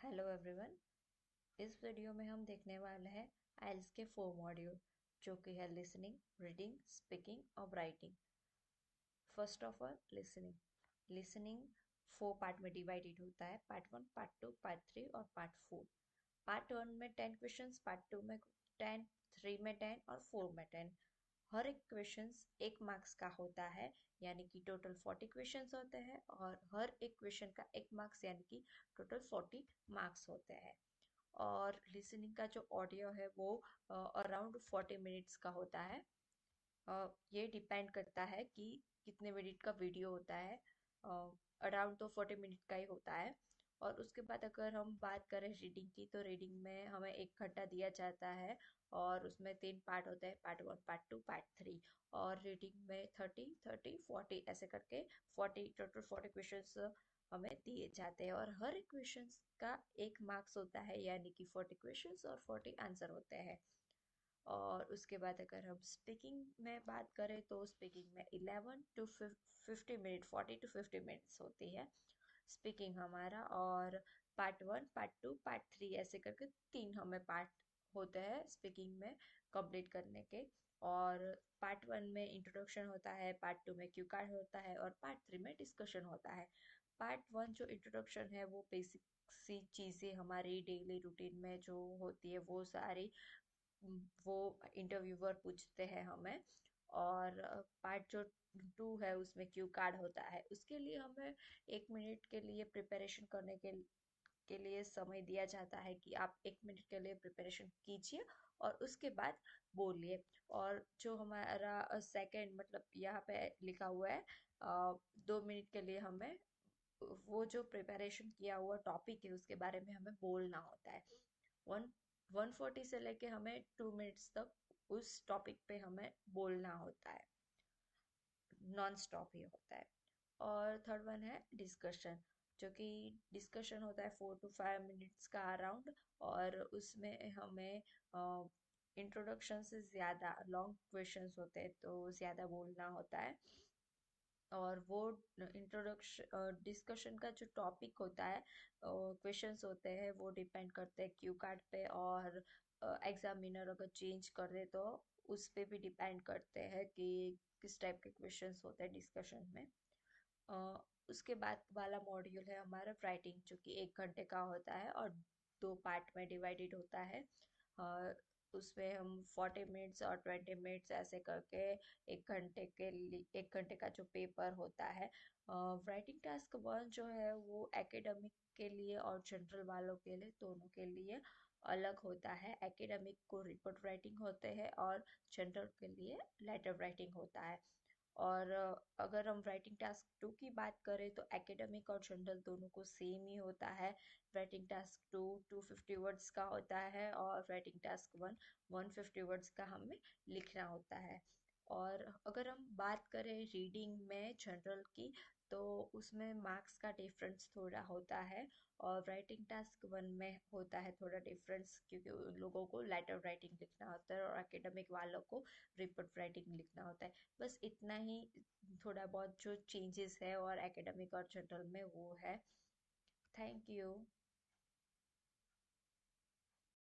Hello everyone. इस video में हम देखने वाले हैं आइल्स के 4 मॉड्यूल जो कि है लिसनिंग, रीडिंग, स्पीकिंग और writing. First of all listening. Listening 4 part में डिवाइडेड होता है, पार्ट 1, पार्ट 2, पार्ट 3 और पार्ट 4। पार्ट 1 में 10 क्वेश्चंस, पार्ट 2 में 10, 3 में 10 और 4 में 10। हर एक क्वेश्चंस 1 मार्क्स का होता है, यानी कि टोटल 40 क्वेश्चंस होते हैं और हर एक क्वेश्चन का 1 मार्क्स यानी कि टोटल 40 मार्क्स होते हैं। और लिसनिंग का जो ऑडियो है वो अराउंड 40 मिनट्स का होता है। ये डिपेंड करता है कि कितने मिनट का वीडियो होता है। अराउंड तो 40 मिनट का ही होता है। और उसके बाद अगर हम बात करें रीडिंग की, तो रीडिंग में हमें 1 घंटा दिया जाता है और उसमें 3 पार्ट होते हैं, पार्ट 1, पार्ट 2, पार्ट 3। और रीडिंग में 30, 30, 40 ऐसे करके 40 क्वेश्चंस हमें दिए जाते हैं और हर एक क्वेश्चन का 1 मार्क्स होता है, यानी कि 40 क्वेश्चंस और 40 आंसर होते हैं। और उसके बाद अगर हम स्पीकिंग में बात करें तो स्पीकिंग में 11 to 50 मिनट, 40 to 50 मिनट्स होती है स्पीकिंग हमारा। और पार्ट 1, पार्ट 2, पार्ट 3 ऐसे करके 3 पार्ट होते हैं स्पीकिंग में कंप्लीट करने के। और पार्ट 1 में इंट्रोडक्शन होता है, पार्ट 2 में क्यू कार्ड होता है और पार्ट 3 में डिस्कशन होता है। पार्ट 1 जो इंट्रोडक्शन है वो बेसिक सी चीज़ें हमारी डेली रूटीन में जो होती है वो सारी वो इंटरव्यूअर पूछते हैं हमें। और पार्ट जो 2 है उसमें क्यू कार्ड होता है, उसके लिए हमें 1 मिनट के लिए प्रिपरेशन करने के लिए समय दिया जाता है कि आप 1 मिनट के लिए प्रिपरेशन कीजिए और उसके बाद बोलिए। और जो हमारा सेकंड मतलब यहाँ पे लिखा हुआ है 2 मिनट के लिए हमें वो जो प्रिपरेशन किया हुआ टॉपिक है उसके बारे में हमें बोलना होता है। 140 से लेके हमें 2 मिनट्स तक उस टॉपिक पे हमें बोलना होता है, नॉन स्टॉप ही होता है। और थर्ड वन है डिस्कशन, जो कि डिस्कशन होता है 4 to 5 मिनट्स का अराउंड। और उसमें हमें इंट्रोडक्शन से ज़्यादा लॉन्ग क्वेश्चंस होते हैं तो ज़्यादा बोलना होता है। और वो इंट्रोडक्शन डिस्कशन का जो टॉपिक होता है, क्वेश्चंस होते हैं वो डिपेंड करते हैं क्यू कार्ड पे। और एग्जामिनर अगर चेंज कर दे तो उस पे भी डिपेंड करते हैं कि किस टाइप के क्वेश्चंस होते हैं डिस्कशन में। अ, उसके बाद वाला मॉड्यूल है हमारा राइटिंग, जो कि 1 घंटे का होता है और 2 पार्ट में डिवाइडेड होता है। अ, उसमें हम 40 मिनट्स और 20 मिनट्स ऐसे करके 1 घंटे का जो पेपर होता है। राइटिंग टास्क 1 जो है वो एकेडमिक के लिए और जनरल वालों के लिए, दोनों के लिए अलग होता है। एकेडमिक को रिपोर्ट राइटिंग होते हैं और जनरल के लिए लेटर राइटिंग होता है। और अगर हम राइटिंग टास्क 2 की बात करें तो एकेडमिक और जनरल दोनों को सेम ही होता है। राइटिंग टास्क 2 250 वर्ड्स का होता है और राइटिंग टास्क 1 150 वर्ड्स का हमें लिखना होता है। और अगर हम बात करें रीडिंग में जनरल की, तो उसमें मार्क्स का डिफरेंस थोड़ा होता है। और राइटिंग टास्क 1 में होता है थोड़ा डिफरेंस, क्योंकि उन लोगों को लेटर राइटिंग लिखना होता है और एकेडमिक वालों को रिपोर्ट राइटिंग लिखना होता है। बस इतना ही थोड़ा बहुत जो चेंजेस है और एकेडमिक और जनरल में वो है। Thank you.